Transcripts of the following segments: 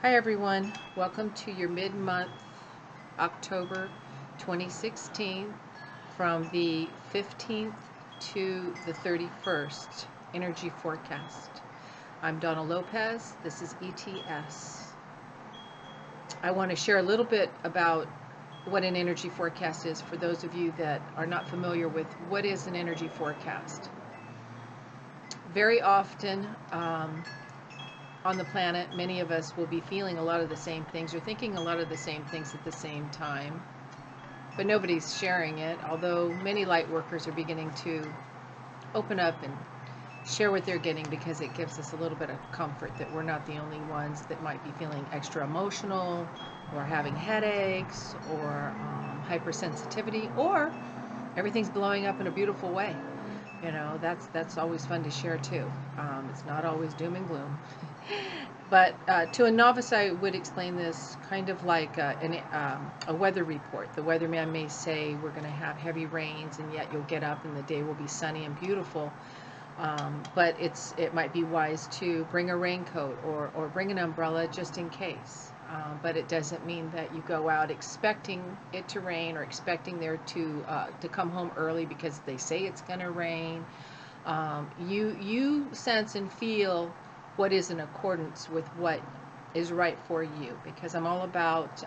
Hi everyone, welcome to your mid-month October 2016 from the 15th to the 31st energy forecast. I'm Donna Lopez, this is ETS. I want to share a little bit about what an energy forecast is for those of you that are not familiar with what is an energy forecast. Very often, on the planet, many of us will be feeling a lot of the same things or thinking a lot of the same things at the same time, but nobody's sharing it, although many light workers are beginning to open up and share what they're getting, because it gives us a little bit of comfort that we're not the only ones that might be feeling extra emotional or having headaches or hypersensitivity, or everything's blowing up in a beautiful way. You know, that's always fun to share too. It's not always doom and gloom. But to a novice, I would explain this kind of like a weather report. The weatherman may say we're going to have heavy rains, and yet you'll get up and the day will be sunny and beautiful. But it might be wise to bring a raincoat or bring an umbrella just in case. But it doesn't mean that you go out expecting it to rain or expecting there to come home early because they say it's going to rain. You sense and feel what is in accordance with what is right for you, because I'm all about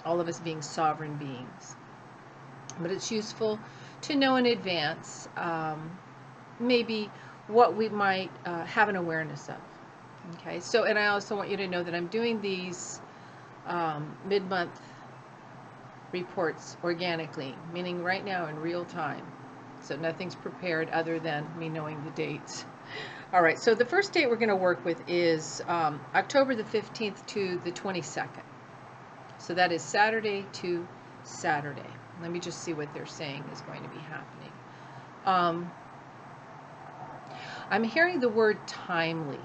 all of us being sovereign beings. But it's useful to know in advance maybe what we might have an awareness of. Okay, so, and I also want you to know that I'm doing these mid-month reports organically, meaning right now in real time. So nothing's prepared other than me knowing the dates. All right, so the first date we're going to work with is October the 15th to the 22nd. So that is Saturday to Saturday. Let me just see what they're saying is going to be happening. I'm hearing the word timely.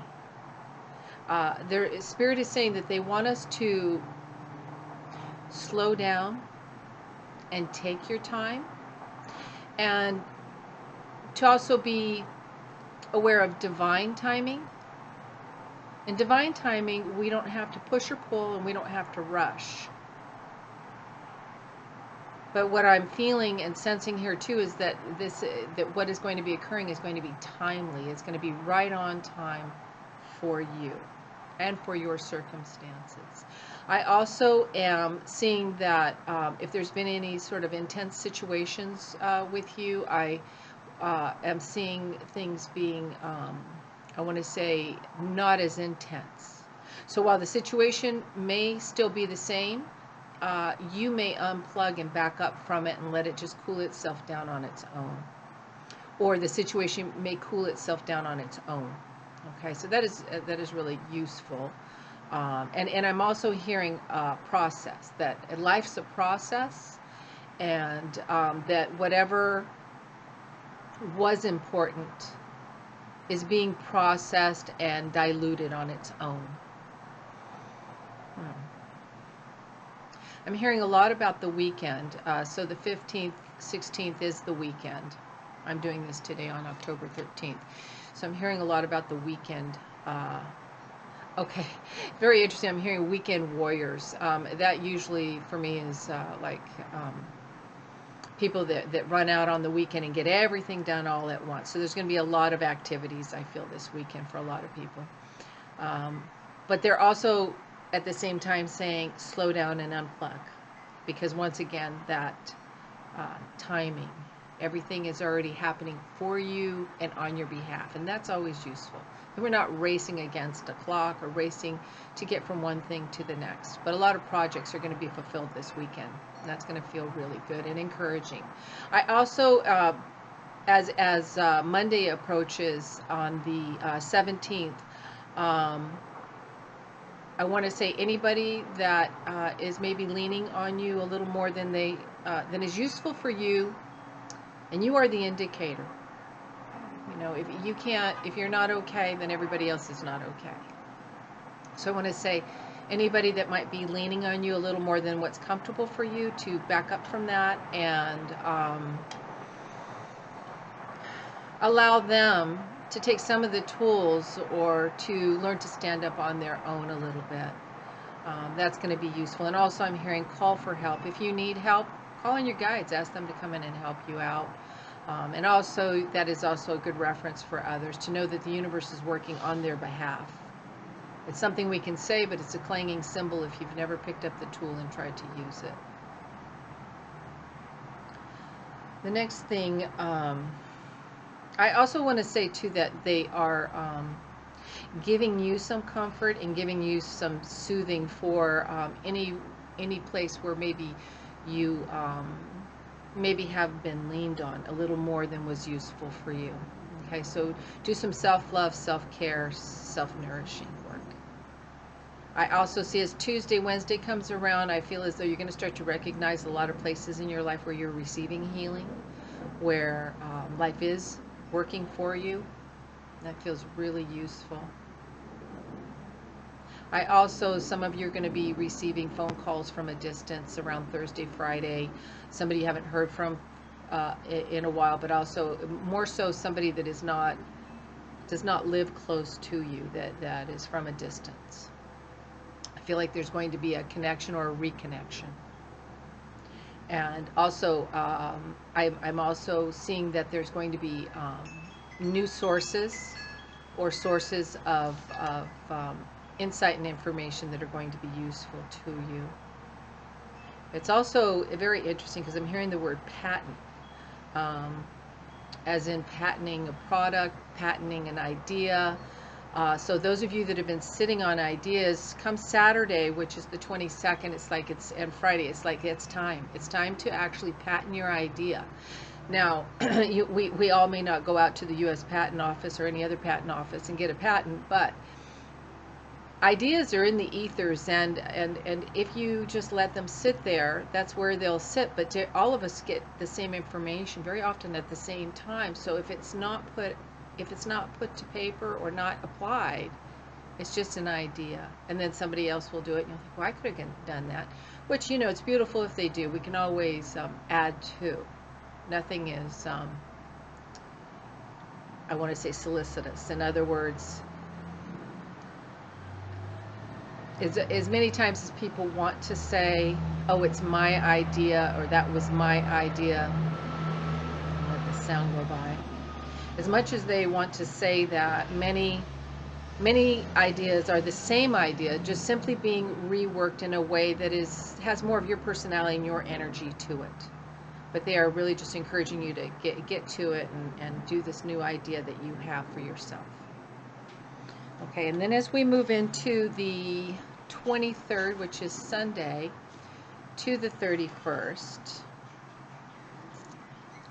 Spirit is saying that they want us to slow down and take your time, and to also be aware of divine timing. In divine timing, we don't have to push or pull, and we don't have to rush. But what I'm feeling and sensing here too is that what is going to be occurring is going to be timely. It's going to be right on time for you and for your circumstances. I also am seeing that if there's been any sort of intense situations with you, I am seeing things being, I want to say, not as intense. So while the situation may still be the same, you may unplug and back up from it and let it just cool itself down on its own. Or the situation may cool itself down on its own. Okay, so that is really useful. And I'm also hearing process, that life's a process, and that whatever was important is being processed and diluted on its own. I'm hearing a lot about the weekend. So the 15th, 16th is the weekend. I'm doing this today on October 13th. So I'm hearing a lot about the weekend. Okay, very interesting. I'm hearing weekend warriors. That usually for me is people that run out on the weekend and get everything done all at once. So there's going to be a lot of activities, I feel, this weekend for a lot of people. But they're also at the same time saying slow down and unplug, because once again, that timing, everything is already happening for you and on your behalf, and that's always useful. We're not racing against a clock or racing to get from one thing to the next, but a lot of projects are going to be fulfilled this weekend, and that's going to feel really good and encouraging. I also, as Monday approaches on the 17th, I want to say anybody that is maybe leaning on you a little more than is useful for you, and you are the indicator. You know, if you're not okay, then everybody else is not okay. So I want to say anybody that might be leaning on you a little more than what's comfortable for you, to back up from that and allow them to take some of the tools or to learn to stand up on their own a little bit. That's going to be useful. And also I'm hearing call for help. If you need help, call on your guides. Ask them to come in and help you out. And also, that is also a good reference for others to know that the universe is working on their behalf. It's something we can say, but it's a clanging cymbal if you've never picked up the tool and tried to use it. The next thing, I also want to say too that they are giving you some comfort and giving you some soothing for any place where maybe you maybe have been leaned on a little more than was useful for you. Okay, so do some self-love, self-care, self-nourishing work. I also see as Tuesday, Wednesday comes around, I feel as though you're going to start to recognize a lot of places in your life where you're receiving healing, where life is working for you. That feels really useful. I also, some of you are going to be receiving phone calls from a distance around Thursday, Friday, somebody you haven't heard from in a while, but also more so somebody that does not live close to you, that is from a distance. I feel like there's going to be a connection or a reconnection. And also, I'm also seeing that there's going to be new sources or sources of insight and information that are going to be useful to you. It's also very interesting because I'm hearing the word patent, as in patenting a product, patenting an idea. So those of you that have been sitting on ideas, come Saturday, which is the 22nd, and Friday, it's time. It's time to actually patent your idea. Now, we all may not go out to the U.S. Patent Office or any other patent office and get a patent, but ideas are in the ethers, and if you just let them sit there, that's where they'll sit. But all of us get the same information very often at the same time. So if it's not put to paper or not applied, it's just an idea, and then somebody else will do it, and you'll think, well, I could have done that. Which, it's beautiful if they do. We can always add to. Nothing is, I want to say, solicitous. In other words, as many times as people want to say, oh, it's my idea, or that was my idea, let the sound go by. As much as they want to say that, many ideas are the same idea, just simply being reworked in a way that has more of your personality and your energy to it. But they are really just encouraging you to get to it and do this new idea that you have for yourself. Okay, and then as we move into the 23rd, which is Sunday, to the 31st,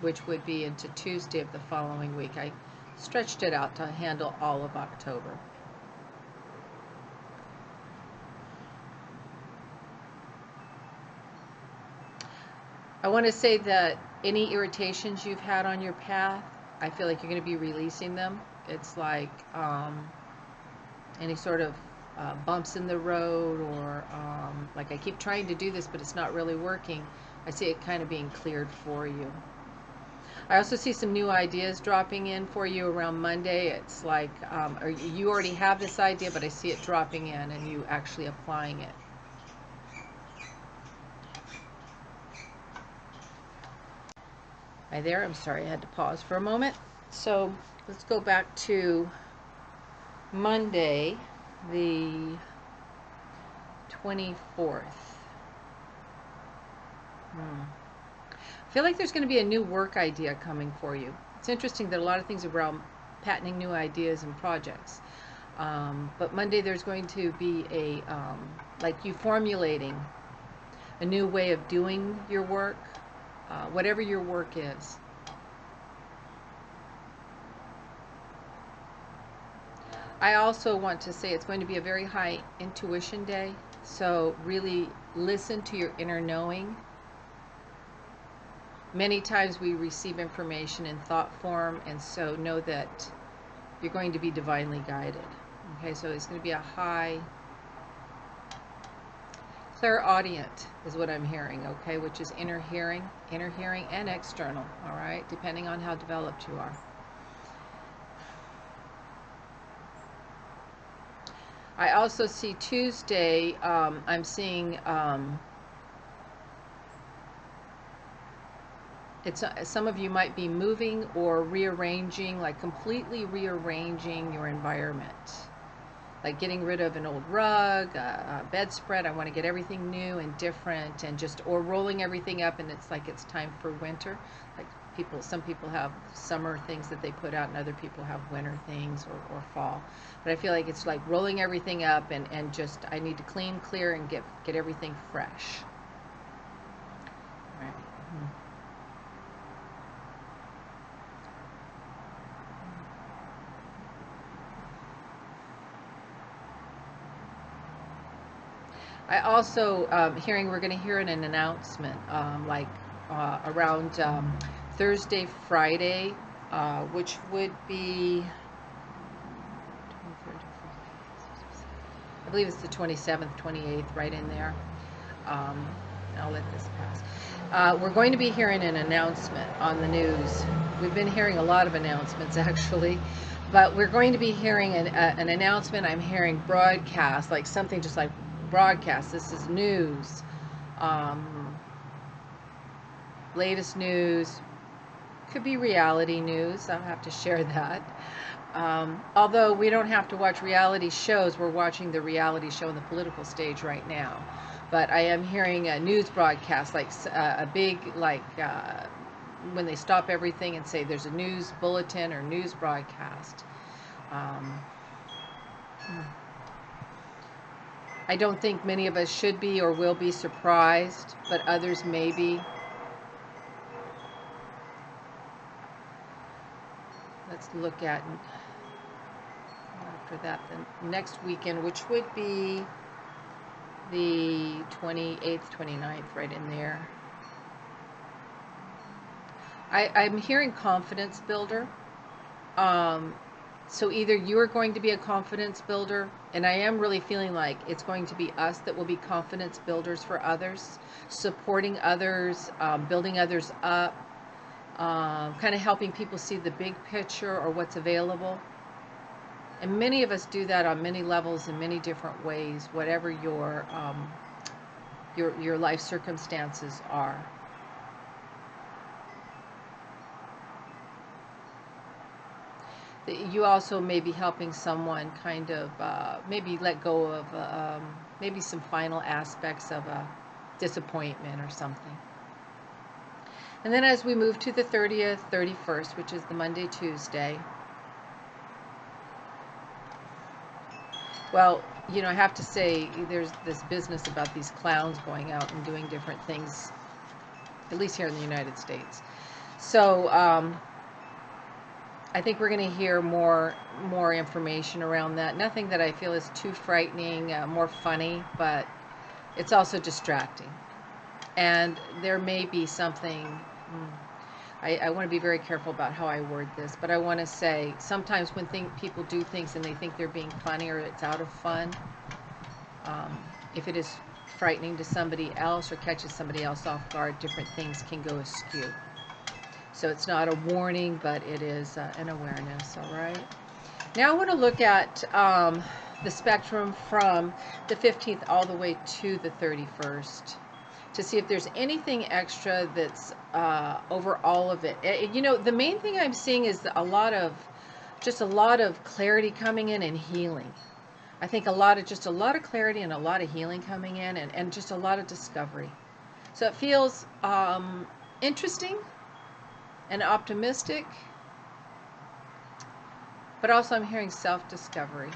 which would be into Tuesday of the following week. I stretched it out to handle all of October. I want to say that any irritations you've had on your path, I feel like you're going to be releasing them. It's like any sort of bumps in the road, or like I keep trying to do this, but it's not really working. I see it kind of being cleared for you. I also see some new ideas dropping in for you around Monday. It's like, or you already have this idea, but I see it dropping in and you actually applying it. Hi there, I'm sorry I had to pause for a moment. So let's go back to Monday, the 24th. I feel like there's going to be a new work idea coming for you. It's interesting that a lot of things are around patenting new ideas and projects. But Monday there's going to be like you formulating a new way of doing your work, whatever your work is. I also want to say it's going to be a very high intuition day, so really listen to your inner knowing. Many times we receive information in thought form, and so know that you're going to be divinely guided. Okay, so it's going to be a high clairaudient is what I'm hearing, okay, which is inner hearing and external, all right, depending on how developed you are. I also see Tuesday, I'm seeing some of you might be moving or rearranging, like completely rearranging your environment. Like getting rid of an old rug, a bedspread. I want to get everything new and different, and or rolling everything up, and it's like it's time for winter. Like some people have summer things that they put out, and other people have winter things or fall. But I feel like it's like rolling everything up, and just I need to clean, clear, and get everything fresh. All right. I also hearing we're going to hear an announcement around Thursday, Friday, which would be, I believe it's the 27th, 28th, right in there. I'll let this pass. We're going to be hearing an announcement on the news. We've been hearing a lot of announcements, actually. But we're going to be hearing an announcement. I'm hearing broadcast, like something just like broadcast. This is news. Latest news. Could be reality news. I'll have to share that. Although we don't have to watch reality shows, we're watching the reality show on the political stage right now. But I am hearing a news broadcast, like a big, when they stop everything and say there's a news bulletin or news broadcast. I don't think many of us should be or will be surprised, but others may be. Let's look at after that the next weekend, which would be the 28th, 29th, right in there. I'm hearing confidence builder. So either you're going to be a confidence builder, and I am really feeling like it's going to be us that will be confidence builders for others, supporting others, building others up, kind of helping people see the big picture or what's available. And many of us do that on many levels in many different ways, whatever your life circumstances are. You also may be helping someone kind of maybe let go of maybe some final aspects of a disappointment or something. And then as we move to the 30th, 31st, which is the Monday, Tuesday, well, you know, I have to say there's this business about these clowns going out and doing different things, at least here in the United States. So I think we're going to hear more information around that. Nothing that I feel is too frightening, more funny, but it's also distracting. And there may be something, I want to be very careful about how I word this, but I want to say sometimes when people do things and they think they're being funny or it's out of fun, if it is frightening to somebody else or catches somebody else off guard, different things can go askew. So it's not a warning, but it is an awareness, all right? Now I want to look at the spectrum from the 15th all the way to the 31st to see if there's anything extra that's over all of it. You know, the main thing I'm seeing is a lot of clarity coming in and healing. I think a lot of clarity and a lot of healing coming in and just a lot of discovery. So it feels interesting and optimistic, but also I'm hearing self-discovery.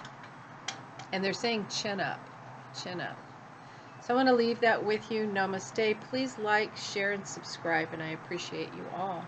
And they're saying chin up, chin up. So I want to leave that with you. Namaste. Please like, share, and subscribe, and I appreciate you all.